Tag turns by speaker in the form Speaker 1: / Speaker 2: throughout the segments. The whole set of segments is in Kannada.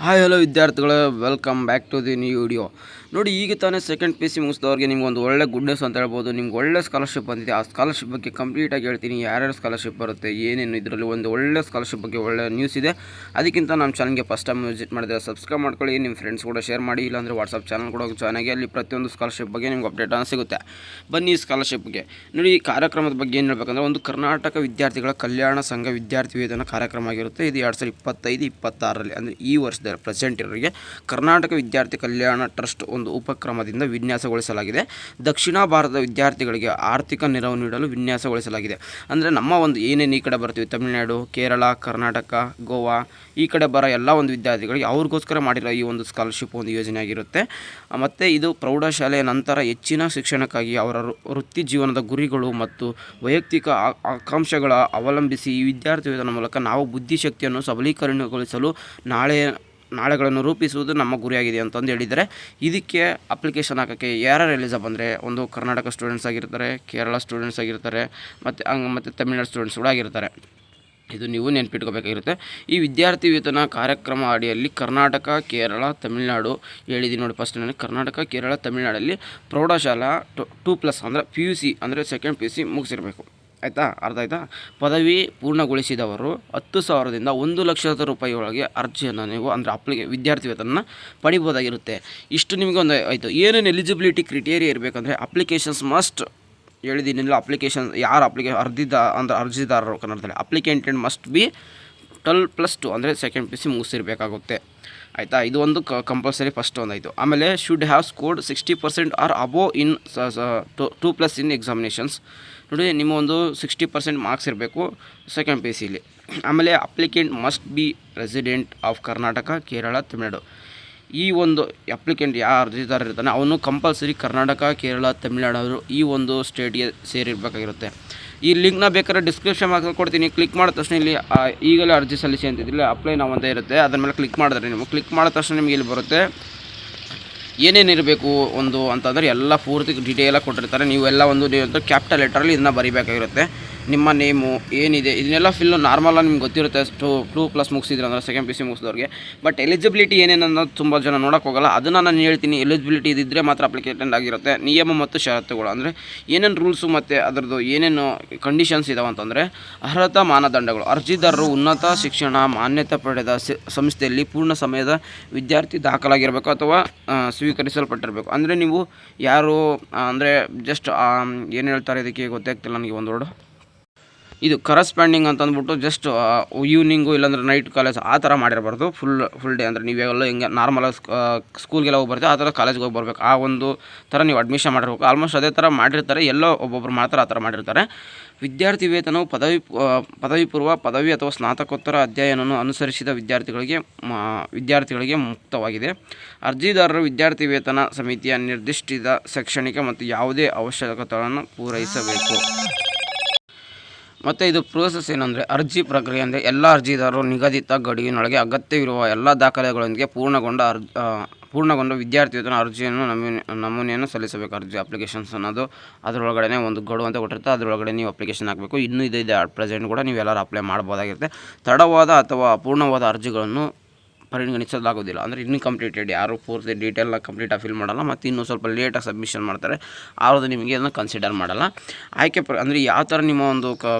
Speaker 1: ಹಾಯ್ ಹಲೋ ವಿದ್ಯಾರ್ಥಿಗಳು, welcome back to the new video. ನೋಡಿ, ಈಗ ತಾನೇ ಸೆಕೆಂಡ್ ಪಿ ಸಿ ಮುಗಿಸಿದವ್ರಿಗೆ ನಿಮ್ಗೆ ಒಂದು ಒಳ್ಳೆ ಗುಡ್ ನ್ಯೂಸ್ ಅಂತ ಹೇಳ್ಬೋದು. ನಿಮ್ಗೆ ಒಳ್ಳೆ ಸ್ಕಾಲರ್ಶಿಪ್ ಬಂದಿದೆ. ಆ ಸ್ಕಾಲರ್ಶಿಪ್ ಬಗ್ಗೆ ಕಂಪ್ಲೀಟಾಗಿ ಹೇಳ್ತೀನಿ. ಯಾರ್ಯಾರು ಸ್ಕಾಲರ್ಶಿಪ್ ಬರುತ್ತೆ, ಏನೇನು ಇದರಲ್ಲಿ ಒಂದು ಒಳ್ಳೆ ಸ್ಕಾಲರ್ಶಿಪ್ ಬಗ್ಗೆ ಒಳ್ಳೆ ನ್ಯೂಸ್ ಇದೆ. ಅದಕ್ಕಿಂತ ನಮ್ಮ ಚಾನಲ್ಗೆ ಫಸ್ಟ್ ಟೈಮ್ ವಿಸಿಟ್ ಮಾಡಿದ್ರೆ ಸಬ್ಸ್ಕ್ರೈಬ್ ಮಾಡ್ಕೊಳ್ಳಿ, ನಿಮ್ಮ ಫ್ರೆಂಡ್ಸ್ ಕೂಡ ಶೇರ್ ಮಾಡಿ, ಇಲ್ಲಾಂದರೆ ವಾಟ್ಸಪ್ ಚಾನಲ್ ಕೂಡ ಜಾಯ್ನ್ ಆಗಿ. ಅಲ್ಲಿ ಪ್ರತಿಯೊಂದು ಸ್ಕಾಲರ್ಶಿಪ್ ಬಗ್ಗೆ ನಿಮ್ಗೆ ಅಪ್ಡೇಟ್ ಸಿಗುತ್ತೆ. ಬನ್ನಿ ಸ್ಕಾಲರ್ಶಿಪ್ಗೆ. ನೋಡಿ, ಈ ಕಾರ್ಯಕ್ರಮದ ಬಗ್ಗೆ ಏನು ಹೇಳ್ಬೇಕಂದ್ರೆ, ಒಂದು ಕರ್ನಾಟಕ ವಿದ್ಯಾರ್ಥಿಗಳ ಕಲ್ಯಾಣ ಸಂಘ ವಿದ್ಯಾರ್ಥಿ ವೇತನ ಕಾರ್ಯಕ್ರಮ ಆಗಿರುತ್ತೆ. ಇದು 2025-26ರಲ್ಲಿ ಅಂದರೆ ಈ ವರ್ಷದ ಪ್ರೆಸೆಂಟ್ ಇರೋರಿಗೆ ಕರ್ನಾಟಕ ವಿದ್ಯಾರ್ಥಿ ಕಲ್ಯಾಣ ಟ್ರಸ್ಟ್ ಒಂದು ಉಪಕ್ರಮದಿಂದ ವಿನ್ಯಾಸಗೊಳಿಸಲಾಗಿದೆ. ದಕ್ಷಿಣ ಭಾರತದ ವಿದ್ಯಾರ್ಥಿಗಳಿಗೆ ಆರ್ಥಿಕ ನೆರವು ನೀಡಲು ವಿನ್ಯಾಸಗೊಳಿಸಲಾಗಿದೆ. ಅಂದರೆ ನಮ್ಮ ಒಂದು ಏನೇನು ಈ ಕಡೆ ಬರ್ತೀವಿ, ತಮಿಳುನಾಡು, ಕೇರಳ, ಕರ್ನಾಟಕ, ಗೋವಾ, ಈ ಕಡೆ ಬರೋ ಎಲ್ಲ ಒಂದು ವಿದ್ಯಾರ್ಥಿಗಳಿಗೆ ಅವ್ರಿಗೋಸ್ಕರ ಮಾಡಿರೋ ಈ ಒಂದು ಸ್ಕಾಲರ್ಶಿಪ್ ಒಂದು ಯೋಜನೆ ಆಗಿರುತ್ತೆ. ಮತ್ತು ಇದು ಪ್ರೌಢಶಾಲೆಯ ನಂತರ ಹೆಚ್ಚಿನ ಶಿಕ್ಷಣಕ್ಕಾಗಿ ಅವರ ವೃತ್ತಿ ಜೀವನದ ಗುರಿಗಳು ಮತ್ತು ವೈಯಕ್ತಿಕ ಆಕಾಂಕ್ಷೆಗಳ ಅವಲಂಬಿಸಿ ಈ ವಿದ್ಯಾರ್ಥಿ ವೇತನ ಮೂಲಕ ನಾವು ಬುದ್ಧಿಶಕ್ತಿಯನ್ನು ಸಬಲೀಕರಣಗೊಳಿಸಲು ನಾಳೆಗಳನ್ನು ರೂಪಿಸುವುದು ನಮ್ಮ ಗುರಿಯಾಗಿದೆ ಅಂತಂದು ಹೇಳಿದರೆ, ಇದಕ್ಕೆ ಅಪ್ಲಿಕೇಶನ್ ಹಾಕೋಕ್ಕೆ ಯಾರ್ಯಾರು ಎಲಿಜಿಬಲ್ ಅಂದರೆ, ಒಂದು ಕರ್ನಾಟಕ ಸ್ಟೂಡೆಂಟ್ಸ್ ಆಗಿರ್ತಾರೆ, ಕೇರಳ ಸ್ಟೂಡೆಂಟ್ಸ್ ಆಗಿರ್ತಾರೆ, ಮತ್ತು ತಮಿಳ್ನಾಡು ಸ್ಟೂಡೆಂಟ್ಸ್ ಕೂಡ ಆಗಿರ್ತಾರೆ. ಇದು ನೀವು ನೆನಪಿಟ್ಕೋಬೇಕಾಗಿರುತ್ತೆ. ಈ ವಿದ್ಯಾರ್ಥಿ ವೇತನ ಕಾರ್ಯಕ್ರಮ ಅಡಿಯಲ್ಲಿ ಕರ್ನಾಟಕ, ಕೇರಳ, ತಮಿಳುನಾಡು ಹೇಳಿದ್ದೀನಿ ನೋಡಿ. ಫಸ್ಟ್ ನನಗೆ ಕರ್ನಾಟಕ, ಕೇರಳ, ತಮಿಳುನಾಡಲ್ಲಿ ಪ್ರೌಢಶಾಲಾ 2+ ಅಂದರೆ PUC ಅಂದರೆ ಸೆಕೆಂಡ್ PUC ಮುಗಿಸಿರಬೇಕು. ಆಯಿತಾ? ಅರ್ಥ ಆಯಿತಾ? ಪದವಿ ಪೂರ್ಣಗೊಳಿಸಿದವರು 10,000ದಿಂದ 1,00,000 ರೂಪಾಯಿ ಒಳಗೆ ಅರ್ಜಿಯನ್ನು ನೀವು ಅಂದರೆ ವಿದ್ಯಾರ್ಥಿ ವೇತನ ಪಡಿಬೋದಾಗಿರುತ್ತೆ. ಇಷ್ಟು ನಿಮಗೆ ಒಂದು ಆಯಿತು. ಏನೇನು ಎಲಿಜಿಬಿಲಿಟಿ ಕ್ರಿಟೇರಿಯಾ ಇರಬೇಕಂದ್ರೆ, ಅಪ್ಲಿಕೇಶನ್ಸ್ ಮಸ್ಟ್ ಹೇಳಿದ್ದೀನಿಲ್ಲ. ಅಪ್ಲಿಕೇಶನ್ ಯಾರು ಅರ್ಜಿದಾರರು ಕನ್ನಡದಲ್ಲಿ ಅಪ್ಲಿಕೆಂಟೆಡ್ ಮಸ್ಟ್ ಬಿ 12+2 ಅಂದರೆ ಸೆಕೆಂಡ್ PUC ಮುಗಿಸಿರಬೇಕಾಗುತ್ತೆ. ಆಯಿತಾ? ಇದು ಒಂದು ಕಂಪಲ್ಸರಿ ಫಸ್ಟ್ ಒಂದಾಯಿತು. ಆಮೇಲೆ should have scored 60% or above in 2+ in examinations. ನೋಡಿ, ನಿಮ್ಮ ಒಂದು 60% ಮಾರ್ಕ್ಸ್ ಇರಬೇಕು ಸೆಕೆಂಡ್ PUCಲಿ. ಆಮೇಲೆ applicant must be resident of Karnataka, Kerala, Tamil Nadu. ಈ ಒಂದು ಅಪ್ಲಿಕೆಂಟ್ ಯಾವ ಅರ್ಜಿದಾರ ಇರ್ತಾನೆ ಅವನು ಕಂಪಲ್ಸರಿ ಕರ್ನಾಟಕ, ಕೇರಳ, ತಮಿಳುನಾಡು ಈ ಒಂದು ಸ್ಟೇಟ್ಗೆ ಸೇರಿರಬೇಕಾಗಿರುತ್ತೆ. ಈ ಲಿಂಕ್ನ ಬೇಕಾದ್ರೆ ಡಿಸ್ಕ್ರಿಪ್ಷನ್ ಬಾಕ್ಸಲ್ಲಿ ಕೊಡ್ತೀನಿ. ಕ್ಲಿಕ್ ಮಾಡಿದ ತಕ್ಷಣ ಇಲ್ಲಿ ಈಗಲೇ ಅರ್ಜಿ ಸಲ್ಲಿಸಿ ಅಂತಿದ್ದಿಲ್ಲ, ಅಪ್ಲೈ ನಾವು ಅಂತ ಇರುತ್ತೆ. ಅದರ ಮೇಲೆ ಕ್ಲಿಕ್ ಮಾಡಿದ್ರೆ ನೀವು ಕ್ಲಿಕ್ ಮಾಡಿದ ತಕ್ಷಣ ನಿಮಗೆ ಇಲ್ಲಿ ಬರುತ್ತೆ ಏನೇನಿರಬೇಕು ಒಂದು ಅಂತಂದರೆ ಎಲ್ಲ ಪೂರ್ತಿ ಡೀಟೇಲಾಗಿ ಕೊಟ್ಟಿರ್ತಾರೆ. ನೀವೆಲ್ಲ ಒಂದು ಕ್ಯಾಪಿಟಲ್ ಲೆಟರಲ್ಲಿ ಇದನ್ನ ಬರೀಬೇಕಾಗಿರುತ್ತೆ. ನಿಮ್ಮ ನೇಮು ಏನಿದೆ ಇದನ್ನೆಲ್ಲ ಫಿಲ್ಲು ನಾರ್ಮಲಾಗಿ ನಿಮ್ಗೆ ಗೊತ್ತಿರುತ್ತೆ. 2+ ಮುಗಿಸಿದ್ರೆ ಅಂದರೆ ಸೆಕೆಂಡ್ PUC ಮುಗಿಸಿದವ್ರಿಗೆ. ಬಟ್ ಎಲಿಜಿಬಿಲಿಟಿ ಏನೇನು ಅನ್ನೋದು ತುಂಬ ಜನ ನೋಡೋಕೆ ಹೋಗಲ್ಲ. ಅದನ್ನು ನಾನು ಹೇಳ್ತೀನಿ. ಎಲಿಜಿಬಿಲಿಟಿ ಇದ್ದರೆ ಮಾತ್ರ ಅಪ್ಲಿಕೇಟೆಂಡ್ ಆಗಿರುತ್ತೆ. ನಿಯಮ ಮತ್ತು ಷರತ್ತುಗಳು ಅಂದರೆ ಏನೇನು ರೂಲ್ಸು ಮತ್ತು ಅದರದ್ದು ಏನೇನು ಕಂಡೀಷನ್ಸ್ ಇದಾವೆ ಅಂತಂದರೆ, ಅರ್ಹತಾ ಮಾನದಂಡಗಳು. ಅರ್ಜಿದಾರರು ಉನ್ನತ ಶಿಕ್ಷಣ ಮಾನ್ಯತೆ ಪಡೆದ ಸಂಸ್ಥೆಯಲ್ಲಿ ಪೂರ್ಣ ಸಮಯದ ವಿದ್ಯಾರ್ಥಿ ದಾಖಲಾಗಿರಬೇಕು ಅಥವಾ ಸ್ವೀಕರಿಸಲ್ಪಟ್ಟಿರಬೇಕು. ಅಂದರೆ ನೀವು ಯಾರು ಅಂದರೆ ಜಸ್ಟ್ ಏನು ಹೇಳ್ತಾರೆ ಇದಕ್ಕೆ ಗೊತ್ತಾಗ್ತಿಲ್ಲ ನನಗೆ ಒಂದು ವರ್ಡು. ಇದು ಕರಸ್ಪಾಂಡಿಂಗ್ ಅಂತ ಅಂದ್ಬಿಟ್ಟು ಜಸ್ಟ್ ಈವ್ನಿಂಗು ಇಲ್ಲಾಂದ್ರೆ ನೈಟ್ ಕಾಲೇಜ್ ಆ ಥರ ಮಾಡಿರಬಾರ್ದು. ಫುಲ್ ಡೇ ಅಂದರೆ ನೀವೆಲ್ಲ ಹಿಂಗೆ ನಾರ್ಮಲಾಗಿ ಸ್ಕೂಲ್ಗೆಲ್ಲ ಹೋಗಿ ಬರ್ತೀವಿ, ಆ ಥರ ಕಾಲೇಜ್ಗೆ ಹೋಗಿ ಬರಬೇಕು. ಆ ಒಂದು ಥರ ನೀವು ಅಡ್ಮಿಷನ್ ಮಾಡಿರ್ಬೇಕು. ಆಲ್ಮೋಸ್ಟ್ ಅದೇ ಥರ ಮಾಡಿರ್ತಾರೆ. ಎಲ್ಲೋ ಒಬ್ಬೊಬ್ಬರು ಮಾಡ್ತಾರೆ, ಆ ಥರ ಮಾಡಿರ್ತಾರೆ. ವಿದ್ಯಾರ್ಥಿ ವೇತನವು ಪದವಿ ಪೂರ್ವ, ಪದವಿ ಅಥವಾ ಸ್ನಾತಕೋತ್ತರ ಅಧ್ಯಯನವನ್ನು ಅನುಸರಿಸಿದ ವಿದ್ಯಾರ್ಥಿಗಳಿಗೆ ಮುಕ್ತವಾಗಿದೆ. ಅರ್ಜಿದಾರರು ವಿದ್ಯಾರ್ಥಿ ವೇತನ ಸಮಿತಿಯ ನಿರ್ದಿಷ್ಟಿತ ಶೈಕ್ಷಣಿಕ ಮತ್ತು ಯಾವುದೇ ಅವಶ್ಯಕತೆಗಳನ್ನು ಪೂರೈಸಬೇಕು. ಮತ್ತು ಇದು ಪ್ರೋಸೆಸ್ ಏನಂದರೆ, ಅರ್ಜಿ ಪ್ರಕ್ರಿಯೆ ಅಂದರೆ ಎಲ್ಲ ಅರ್ಜಿದಾರರು ನಿಗದಿತ ಗಡುವಿನೊಳಗೆ ಅಗತ್ಯವಿರುವ ಎಲ್ಲ ದಾಖಲೆಗಳೊಂದಿಗೆ ಪೂರ್ಣಗೊಂಡ ವಿದ್ಯಾರ್ಥಿ ವೇತನ ಅರ್ಜಿಯನ್ನು ನಮೂನೆಯನ್ನು ಸಲ್ಲಿಸಬೇಕು. ಅರ್ಜಿ ಅಪ್ಲಿಕೇಶನ್ಸ್ ಅನ್ನೋದು ಅದರೊಳಗಡೆ ಒಂದು ಗಡುವು ಅಂತ ಕೊಟ್ಟಿರುತ್ತೆ. ಅದರೊಳಗಡೆ ನೀವು ಅಪ್ಲಿಕೇಶನ್ ಹಾಕಬೇಕು. ಇನ್ನೂ ಇದೆ ಪ್ರೆಸೆಂಟ್ ಕೂಡ ನೀವು ಎಲ್ಲರೂ ಅಪ್ಲೈ ಮಾಡ್ಬೋದಾಗಿರುತ್ತೆ. ತಡವಾದ ಅಥವಾ ಅಪೂರ್ಣವಾದ ಅರ್ಜಿಗಳನ್ನು ಪರಿಗಣಿಸಲಾಗೋದಿಲ್ಲ. ಅಂದರೆ ಇನ್ಕಂಪ್ಲೀಟೆಡ್ ಯಾರು ಪೂರ್ತಿ ಡೀಟೇಲ್ನ ಕಂಪ್ಲೀಟಾಗಿ ಫಿಲ್ ಮಾಡಲ್ಲ, ಮತ್ತು ಇನ್ನೂ ಸ್ವಲ್ಪ ಲೇಟಾಗಿ ಸಬ್ಮಿಷನ್ ಮಾಡ್ತಾರೆ. ಅವ್ರದ್ದು ನಿಮಗೆ ಅದನ್ನು ಕನ್ಸಿಡರ್ ಮಾಡಲ್ಲ. ಅಂದರೆ ಯಾವ ಥರ ನಿಮ್ಮ ಒಂದು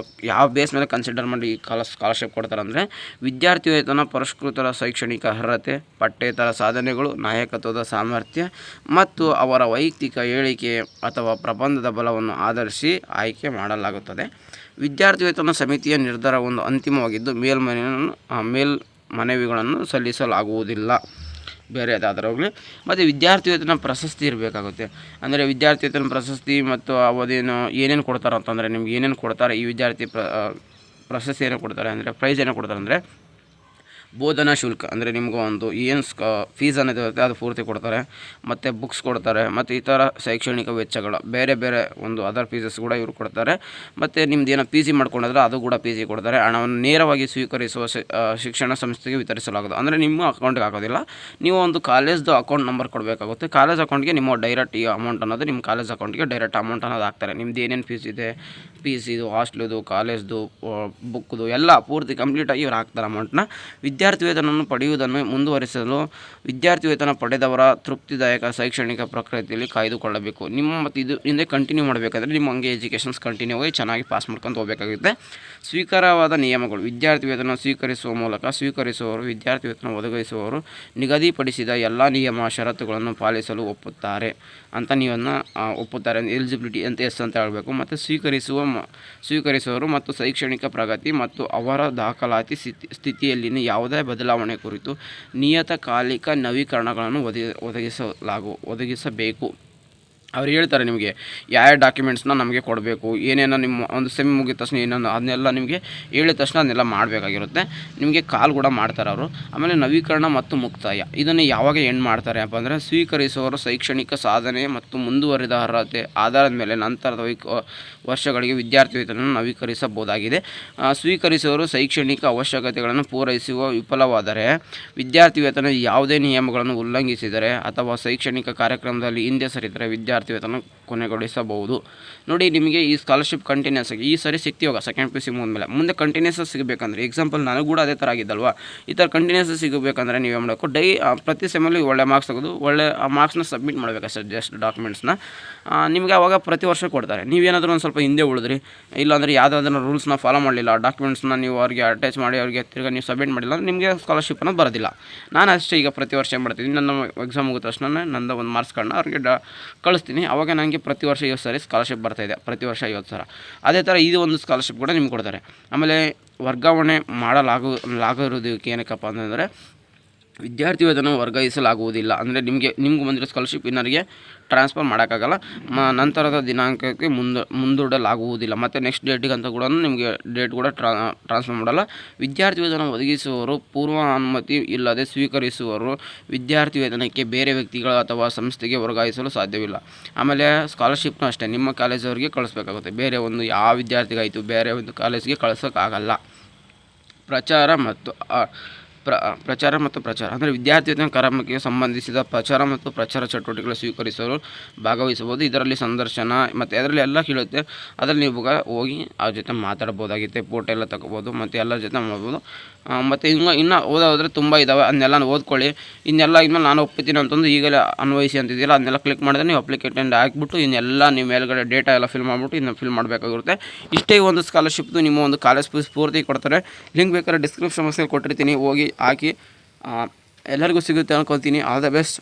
Speaker 1: ಯಾವ ಬೇಸ್ ಮೇಲೆ ಕನ್ಸಿಡರ್ ಮಾಡಿ ಸ್ಕಾಲರ್ಶಿಪ್ ಕೊಡ್ತಾರೆ ಅಂದರೆ, ವಿದ್ಯಾರ್ಥಿ ವೇತನ ಪುರಸ್ಕೃತರ ಶೈಕ್ಷಣಿಕ ಅರ್ಹತೆ, ಪಠ್ಯೇತರ ಸಾಧನೆಗಳು, ನಾಯಕತ್ವದ ಸಾಮರ್ಥ್ಯ ಮತ್ತು ಅವರ ವೈಯಕ್ತಿಕ ಹೇಳಿಕೆ ಅಥವಾ ಪ್ರಬಂಧದ ಬಲವನ್ನು ಆಧರಿಸಿ ಆಯ್ಕೆ ಮಾಡಲಾಗುತ್ತದೆ. ವಿದ್ಯಾರ್ಥಿ ವೇತನ ಸಮಿತಿಯ ನಿರ್ಧಾರ ಒಂದು ಅಂತಿಮವಾಗಿದ್ದು ಮನವಿಗಳನ್ನು ಸಲ್ಲಿಸಲಾಗುವುದಿಲ್ಲ, ಬೇರೆ ಯಾವುದಾದ್ರೂ ಹೋಗಲಿ. ಮತ್ತು ವಿದ್ಯಾರ್ಥಿ ವೇತನ ಪ್ರಶಸ್ತಿ ಇರಬೇಕಾಗುತ್ತೆ. ಅಂದರೆ ವಿದ್ಯಾರ್ಥಿ ವೇತನ ಪ್ರಶಸ್ತಿ ಮತ್ತು ಅವಧೇನು ಏನೇನು ಕೊಡ್ತಾರೆ ಅಂತಂದರೆ, ನಿಮ್ಗೆ ಏನೇನು ಕೊಡ್ತಾರೆ ಈ ವಿದ್ಯಾರ್ಥಿ ಪ್ರಶಸ್ತಿ ಏನು ಕೊಡ್ತಾರೆ ಅಂದರೆ, ಪ್ರೈಸ್ ಏನು ಕೊಡ್ತಾರೆ ಅಂದರೆ, ಬೋಧನಾ ಶುಲ್ಕ ಅಂದರೆ ನಿಮ್ಗೆ ಒಂದು ಏನು ಫೀಸ್ ಅನ್ನೋದು ಇರುತ್ತೆ ಅದು ಪೂರ್ತಿ ಕೊಡ್ತಾರೆ. ಮತ್ತು ಬುಕ್ಸ್ ಕೊಡ್ತಾರೆ. ಮತ್ತು ಇತರ ಶೈಕ್ಷಣಿಕ ವೆಚ್ಚಗಳು ಬೇರೆ ಒಂದು ಅದರ್ ಫೀಸಸ್ ಕೂಡ ಇವರು ಕೊಡ್ತಾರೆ. ಮತ್ತು ನಿಮ್ದು ಏನೋ PG ಮಾಡ್ಕೊಂಡಿದ್ರೆ ಅದು ಕೂಡ PG ಕೊಡ್ತಾರೆ. ಹಣವನ್ನು ನೇರವಾಗಿ ಸ್ವೀಕರಿಸುವ ಶಿಕ್ಷಣ ಸಂಸ್ಥೆಗೆ ವಿತರಿಸಲಾಗೋದು. ಅಂದರೆ ನಿಮ್ಮ ಅಕೌಂಟ್ಗೆ ಹಾಕೋದಿಲ್ಲ, ನೀವು ಒಂದು ಕಾಲೇಜ್ದು ಅಕೌಂಟ್ ನಂಬರ್ ಕೊಡಬೇಕಾಗುತ್ತೆ. ಕಾಲೇಜ್ ಅಕೌಂಟ್ಗೆ ನಿಮ್ಮ ಡೈರೆಕ್ಟ್ ಈ ಅಮೌಂಟ್ ಅನ್ನೋದು ನಿಮ್ಮ ಕಾಲೇಜ್ ಅಕೌಂಟ್ಗೆ ಡೈರೆಕ್ಟ್ ಅಮೌಂಟ್ ಅನ್ನೋದು ಹಾಕ್ತಾರೆ. ನಿಮ್ದು ಏನೇನು ಫೀಸ್ ಇದೆ, PCದು, ಹಾಸ್ಟ್ಲದು, ಕಾಲೇಜ್ದು, ಬುಕ್ದು ಎಲ್ಲ ಪೂರ್ತಿ ಕಂಪ್ಲೀಟಾಗಿ ಇವ್ರು ಹಾಕ್ತಾರೆ ಅಮೌಂಟ್ನ. ವಿದ್ಯಾರ್ಥಿ ವೇತನವನ್ನು ಪಡೆಯುವುದನ್ನು ಮುಂದುವರಿಸಲು ವಿದ್ಯಾರ್ಥಿ ವೇತನ ಪಡೆದವರ ತೃಪ್ತಿದಾಯಕ ಶೈಕ್ಷಣಿಕ ಪ್ರಕ್ರಿಯೆಯಲ್ಲಿ ಕಾಯ್ದುಕೊಳ್ಳಬೇಕು. ನಿಮ್ಮ ಮತ್ತು ಇದು ಹಿಂದೆ ಕಂಟಿನ್ಯೂ ಮಾಡಬೇಕಾದ್ರೆ ನಿಮ್ಮ ಹಂಗೆ ಎಜುಕೇಷನ್ಸ್ ಕಂಟಿನ್ಯೂ ಆಗಿ ಚೆನ್ನಾಗಿ ಪಾಸ್ ಮಾಡ್ಕೊಂಡು ಹೋಗಬೇಕಾಗುತ್ತೆ. ಸ್ವೀಕಾರವಾದ ನಿಯಮಗಳು. ವಿದ್ಯಾರ್ಥಿ ವೇತನ ಸ್ವೀಕರಿಸುವ ಮೂಲಕ ಸ್ವೀಕರಿಸುವವರು ವಿದ್ಯಾರ್ಥಿ ವೇತನ ಒದಗಿಸುವವರು ನಿಗದಿಪಡಿಸಿದ ಎಲ್ಲ ನಿಯಮ ಷರತ್ತುಗಳನ್ನು ಪಾಲಿಸಲು ಒಪ್ಪುತ್ತಾರೆ ಅಂತ ನೀವನ್ನು ಒಪ್ಪುತ್ತಾರೆ. ಎಲಿಜಿಬಿಲಿಟಿ ಅಂತ ಎಸ್ ಅಂತ ಹೇಳಬೇಕು. ಮತ್ತು ಸ್ವೀಕರಿಸುವವರು ಮತ್ತು ಶೈಕ್ಷಣಿಕ ಪ್ರಗತಿ ಮತ್ತು ಅವರ ದಾಖಲಾತಿ ಸ್ಥಿತಿಯಲ್ಲಿನ ಯಾವುದೇ ಬದಲಾವಣೆ ಕುರಿತು ನಿಯತಕಾಲಿಕ ನವೀಕರಣಗಳನ್ನು ಒದಗಿಸಬೇಕು. ಅವ್ರು ಹೇಳ್ತಾರೆ ನಿಮಗೆ ಯಾವ ಡಾಕ್ಯುಮೆಂಟ್ಸ್ನ ನಮಗೆ ಕೊಡಬೇಕು, ಏನೇನೋ ನಿಮ್ಮ ಒಂದು ಸೆಮ್ ಮುಗಿದ ತಕ್ಷಣ ಏನೇನೋ ಅದನ್ನೆಲ್ಲ ನಿಮಗೆ ಹೇಳಿದ ತಕ್ಷಣ ಅದನ್ನೆಲ್ಲ ಮಾಡಬೇಕಾಗಿರುತ್ತೆ. ನಿಮಗೆ ಕಾಲ್ ಕೂಡ ಮಾಡ್ತಾರೆ ಅವರು. ಆಮೇಲೆ ನವೀಕರಣ ಮತ್ತು ಮುಕ್ತಾಯ, ಇದನ್ನು ಯಾವಾಗ ಎಂಡ್ ಮಾಡ್ತಾರೆ ಅಪ್ಪ ಅಂದರೆ ಸ್ವೀಕರಿಸುವವರು ಶೈಕ್ಷಣಿಕ ಸಾಧನೆ ಮತ್ತು ಮುಂದುವರಿದ ಅರ್ಹತೆ ಆಧಾರದ ಮೇಲೆ ನಂತರದ ವರ್ಷಗಳಿಗೆ ವಿದ್ಯಾರ್ಥಿ ವೇತನ ನವೀಕರಿಸಬಹುದಾಗಿದೆ. ಸ್ವೀಕರಿಸುವವರು ಶೈಕ್ಷಣಿಕ ಅವಶ್ಯಕತೆಗಳನ್ನು ಪೂರೈಸುವ ವಿಫಲವಾದರೆ ವಿದ್ಯಾರ್ಥಿ ವೇತನ ಯಾವುದೇ ನಿಯಮಗಳನ್ನು ಉಲ್ಲಂಘಿಸಿದರೆ ಅಥವಾ ಶೈಕ್ಷಣಿಕ ಕಾರ್ಯಕ್ರಮದಲ್ಲಿ ಹಿಂದೆ ಸರಿದರೆ ವಿದ್ಯಾರ್ಥಿ ವೇತನ ಕೊನೆಗೊಳಿಸಬಹುದು. ನೋಡಿ, ನಿಮಗೆ ಈ ಸ್ಕಾಲರ್ಶಿಪ್ ಕಂಟಿನ್ಯೂಸ್ ಆಗಿ ಈ ಸರಿ ಸಿಗ್ತೀವಾಗ ಸೆಕೆಂಡ್ ಪಿ ಯು ಸಿ ಮುಗಿದ್ಮೇಲೆ ಮುಂದೆ ಕಂಟಿನ್ಯೂಸ್ ಸಿಗಬೇಕಂದ್ರೆ, ಎಕ್ಸಾಂಪಲ್ ನನಗೂ ಕೂಡ ಅದೇ ಥರ ಆಗಿದ್ದಲ್ವ, ಈ ಥರ ಕಂಟಿನ್ಯೂಸ್ ಸಿಗಬೇಕಂದ್ರೆ ನೀವೇ ಮಾಡಬೇಕು, ಪ್ರತಿ ಸೆಮಲ್ಲಿ ಒಳ್ಳೆ ಮಾರ್ಕ್ಸ್ ತೆಗೆದು ಒಳ್ಳೆ ಆ ಮಾರ್ಕ್ಸ್ನ ಸಬ್ಮಿಟ್ ಮಾಡಬೇಕು ಅಷ್ಟೇ, ಜಸ್ಟ್ ಡಾಕ್ಯುಮೆಂಟ್ಸ್ನ. ನಿಮಗೆ ಆವಾಗ ಪ್ರತಿ ವರ್ಷ ಕೊಡ್ತಾರೆ. ನೀವೇನಾದರೂ ಒಂದು ಸ್ವಲ್ಪ ಹಿಂದೆ ಉಳಿದ್ರಿ, ಇಲ್ಲಾಂದರೆ ಯಾವುದಾದ್ರೂ ರೂಲ್ಸ್ನ ಫಾಲೋ ಮಾಡಲಿಲ್ಲ, ಡಾಕ್ಯುಮೆಂಟ್ಸ್ನ ನೀವು ಅವ್ರಿಗೆ ಅಟ್ಯಾಚ್ ಮಾಡಿ ಅವ್ರಿಗೆ ತಿರ್ಗಿ ನೀವು ಸಬ್ಮಿಟ್ ಮಾಡಿಲ್ಲ ಅಂದರೆ ನಿಮಗೆ ಸ್ಕಾಲರ್ಶಿಪ್ ಅನ್ನೋದು ಬರೋದಿಲ್ಲ. ನಾನು ಅಷ್ಟೇ ಈಗ ಪ್ರತಿ ವರ್ಷ ಏನು ಮಾಡ್ತೀನಿ, ನನ್ನ ಎಕ್ಸಾಮ್ ಮುಗಿದ ತಕ್ಷಣ ನನ್ನ ಒಂದು ಮಾರ್ಕ್ಸ್ ಕಾರ್ಡ್ನ ಅವ್ರಿಗೆ ಕಳಿಸ್ತೀನಿ. ಆವಾಗ ನನಗೆ ಪ್ರತಿ ವರ್ಷ 50 ಸಾರಿ ಸ್ಕಾಲರ್ಶಿಪ್ ಬರ್ತಾಯಿದೆ, ಪ್ರತಿ ವರ್ಷ 50,000. ಅದೇ ಥರ ಇದು ಒಂದು ಸ್ಕಾಲರ್ಶಿಪ್ ಕೂಡ ನಿಮ್ಗೆ ಕೊಡ್ತಾರೆ. ಆಮೇಲೆ ವರ್ಗಾವಣೆ ಮಾಡಲಾಗಿರೋದಕ್ಕೆ ಏನಕ್ಕಪ್ಪ ಅಂತಂದರೆ ವಿದ್ಯಾರ್ಥಿ ವೇತನ ವರ್ಗಾಯಿಸಲಾಗುವುದಿಲ್ಲ. ಅಂದರೆ ನಿಮ್ಗೆ ಬಂದಿರೋ ಸ್ಕಾಲರ್ಶಿಪ್ ಇನ್ನರಿಗೆ ಟ್ರಾನ್ಸ್ಫರ್ ಮಾಡೋಕ್ಕಾಗಲ್ಲ, ನಂತರದ ದಿನಾಂಕಕ್ಕೆ ಮುಂದೂಡಲಾಗುವುದಿಲ್ಲ. ಮತ್ತು ನೆಕ್ಸ್ಟ್ ಡೇಟಿಗೆ ಅಂತ ಕೂಡ ನಿಮಗೆ ಡೇಟ್ ಕೂಡ ಟ್ರಾನ್ಸ್ಫರ್ ಮಾಡಲ್ಲ. ವಿದ್ಯಾರ್ಥಿ ವೇತನ ಒದಗಿಸುವವರು ಪೂರ್ವ ಅನುಮತಿ ಇಲ್ಲದೆ ಸ್ವೀಕರಿಸುವವರು ವಿದ್ಯಾರ್ಥಿ ವೇತನಕ್ಕೆ ಬೇರೆ ವ್ಯಕ್ತಿಗಳು ಅಥವಾ ಸಂಸ್ಥೆಗೆ ವರ್ಗಾಯಿಸಲು ಸಾಧ್ಯವಿಲ್ಲ. ಆಮೇಲೆ ಸ್ಕಾಲರ್ಶಿಪ್ನೂ ಅಷ್ಟೇ ನಿಮ್ಮ ಕಾಲೇಜವ್ರಿಗೆ ಕಳಿಸ್ಬೇಕಾಗುತ್ತೆ, ಬೇರೆ ಒಂದು ಯಾವ ವಿದ್ಯಾರ್ಥಿಗಾಯಿತು ಬೇರೆ ಒಂದು ಕಾಲೇಜಿಗೆ ಕಳಿಸೋಕ್ಕಾಗಲ್ಲ. ಪ್ರಚಾರ ಮತ್ತು ಪ್ರಚಾರ ಅಂದರೆ ವಿದ್ಯಾರ್ಥಿ ವೇತನ ಕಾರ್ಯಕ್ರಮಕ್ಕೆ ಸಂಬಂಧಿಸಿದ ಪ್ರಚಾರ ಮತ್ತು ಪ್ರಚಾರ ಚಟುವಟಿಕೆಗಳು ಸ್ವೀಕರಿಸಲು ಭಾಗವಹಿಸಬಹುದು. ಇದರಲ್ಲಿ ಸಂದರ್ಶನ ಮತ್ತು ಅದರಲ್ಲಿ ಎಲ್ಲ ಕೇಳುತ್ತೆ, ಅದರಲ್ಲಿ ನೀವು ಹೋಗಿ ಅವ್ರ ಜೊತೆ ಮಾತಾಡ್ಬೋದಾಗಿತ್ತೆ, ಫೋಟೋ ಎಲ್ಲ ತಗೋಬೋದು ಮತ್ತು ಎಲ್ಲರ ಜೊತೆ ಮಾಡ್ಬೋದು. ಮತ್ತು ಇನ್ನೂ ಓದೋದ್ರೆ ತುಂಬ ಇದ್ದಾವೆ, ಅದನ್ನೆಲ್ಲ ಓದ್ಕೊಳ್ಳಿ. ಇನ್ನೆಲ್ಲ ಇದ್ಮೇಲೆ ನಾನು ಒಪ್ಪಿತೀನಿ ಅಂತಂದು ಈಗಲೇ ಅನ್ವಯಿಸಿ ಅಂತಿದ್ದೀರ, ಅದನ್ನೆಲ್ಲ ಕ್ಲಿಕ್ ಮಾಡಿದ್ರೆ ನೀವು ಅಪ್ಲಿಕೇಶನ್ ಹಾಕ್ಬಿಟ್ಟು ಇನ್ನೆಲ್ಲ ನೀವು ಮೇಲ್ಗಡೆ ಡೇಟಾ ಎಲ್ಲ ಫಿಲ್ ಮಾಡಿಬಿಟ್ಟು ಇದನ್ನು ಫಿಲ್ ಮಾಡಬೇಕಾಗಿರುತ್ತೆ. ಇಷ್ಟೇ ಒಂದು ಸ್ಕಾಲರ್ಶಿಪ್ದು ನಿಮ್ಮ ಒಂದು ಕಾಲೇಜ್ ಫೀಸ್ ಪೂರ್ತಿ ಕೊಡ್ತಾರೆ. ಲಿಂಕ್ ಬೇಕಾದ್ರೆ ಡಿಸ್ಕ್ರಿಪ್ಷನ್ ಬಾಕ್ಸಲ್ಲಿ ಕೊಟ್ಟಿರ್ತೀನಿ, ಹೋಗಿ ಹಾಕಿ. ಎಲ್ಲರಿಗೂ ಸಿಗುತ್ತೆ ಅನ್ಕೊತೀನಿ. All the best.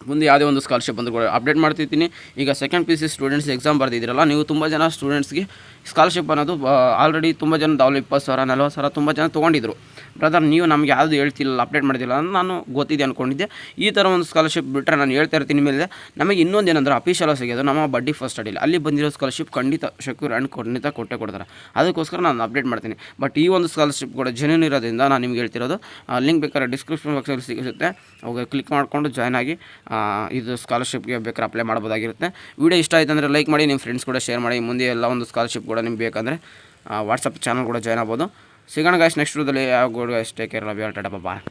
Speaker 1: ಮುಂದೆ ಯಾವುದೇ ಒಂದು ಸ್ಕಾಲರ್ಶಿಪ್ ಬಂದು ಕೂಡ ಅಪ್ಡೇಟ್ ಮಾಡ್ತಿರ್ತೀನಿ. ಈಗ second P U C students exam ಬರ್ದಿದ್ದೀರಲ್ಲ, ನೀವು ತುಂಬ ಜನ ಸ್ಟೂಡೆಂಟ್ಸ್ಗೆ ಸ್ಕಾಲರ್ಶಿಪ್ ಅನ್ನೋದು ಆಲ್ರೆಡಿ ತುಂಬ ಜನ 20,000 40,000 ತುಂಬ ಜನ ತೊಗೊಂಡಿದ್ರು. ಬ್ರದರ್ ನೀವು ನಮ್ಗೆ ಯಾವುದು ಹೇಳ್ತಿಲ್ಲ, ಅಪ್ಡೇಟ್ ಮಾಡ್ತಿಲ್ಲ ಅಂತ ನಾನು ಗೊತ್ತಿದೆ ಅಂದ್ಕೊಂಡಿದ್ದೆ. ಈ ಥರ ಒಂದು ಸ್ಕಾಲರ್ಶಿಪ್ ಬಿಟ್ಟರೆ ನಾನು ಹೇಳ್ತಾ ಇರ್ತೀನಿ ಮೇಲೆ ನಮಗೆ ಇನ್ನೊಂದು ಏನಂದ್ರೆ ಅಫಿಷಿಯಲ್ ಸಿಗೋದು ನಮ್ಮ ಬಡ್ಡಿ ಫಸ್ಟ್ ಸ್ಟಡಿಲಿ ಅಲ್ಲಿ ಬಂದಿರೋ ಸ್ಕಾಲರ್ಶಿಪ್ ಖಂಡಿತ ಸೆಕ್ಯೂರ್ ಆ್ಯಂಡ್ ಖಂಡಿತ ಕೊಡ್ತಾರೆ. ಅದಕ್ಕೋಸ್ಕರ ನಾನು ಅಪ್ಡೇಟ್ ಮಾಡ್ತೀನಿ. ಬಟ್ ಈ ಒಂದು ಸ್ಕಾಲರ್ಶಿಪ್ ಕೂಡ ಜೆನ್ಯೂನ್ ಇರೋದ್ರಿಂದ ನಾನು ನಿಮ್ಗೆ ಹೇಳ್ತಿರೋದು. ಲಿಂಕ್ ಬೇಕಾದ್ರೆ ಡಿಸ್ಕ್ರಿಪ್ಷನ್ ಬಾಕ್ಸಲ್ಲಿ ಸಿಗುತ್ತೆ, ಅವಾಗ ಕ್ಲಿಕ್ ಮಾಡಿಕೊಂಡು ಜಾಯ್ನ್ ಆಗಿ ಇದು ಸ್ಕಾಲರ್ಶಿಪ್ಗೆ ಬೇಕಾದ್ರೆ ಅಪ್ಲೈ ಮಾಡ್ಬೋದಾಗಿರುತ್ತೆ. ವಿಡಿಯೋ ಇಷ್ಟ ಆಯಿತು ಅಂದರೆ ಲೈಕ್ ಮಾಡಿ, ನಿಮ್ಮ ಫ್ರೆಂಡ್ಸ್ ಕೂಡ ಶೇರ್ ಮಾಡಿ. ಮುಂದೆ ಎಲ್ಲ ಒಂದು ಸ್ಕಾಲರ್ಶಿಪ್ ಕೂಡ ನಿಮ್ಗೆ ಬೇಕಂದರೆ ವಾಟ್ಸಪ್ ಚಾನಲ್ ಕೂಡ ಜಾಯ್ನ್ ಆಗ್ಬೋದು. ಸಿಗೋಣ ಗಾಯ್ಸ್ ನೆಕ್ಸ್ಟ್ ವಿಡಿಯೋದಲ್ಲಿ. ಯಾವ good guys, take care, love you all, tata bye.